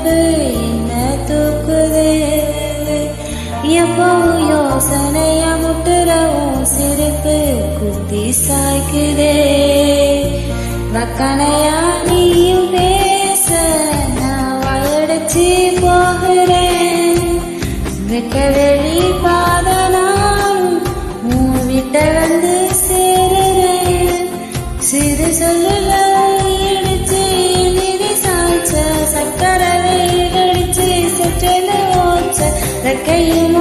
நினப்பு என்ன தூக்குதே எப்பவும் யோசனைய முட்டுறவும் சிரிப்பு குத்தி சாய்க்குதே வக்கனையா நீயும் பேச நான் வாயடைச்சி போகிறேன் வெக்க வெளி பாதனாலும் மூவிட்ட வந்து சேருறேன் சிறு சொல்லுல இடிச்சு நிதி சாய்ச்ச சக்கரவை கடிச்சு சற்றென ஓச்ச ரெக்கையும்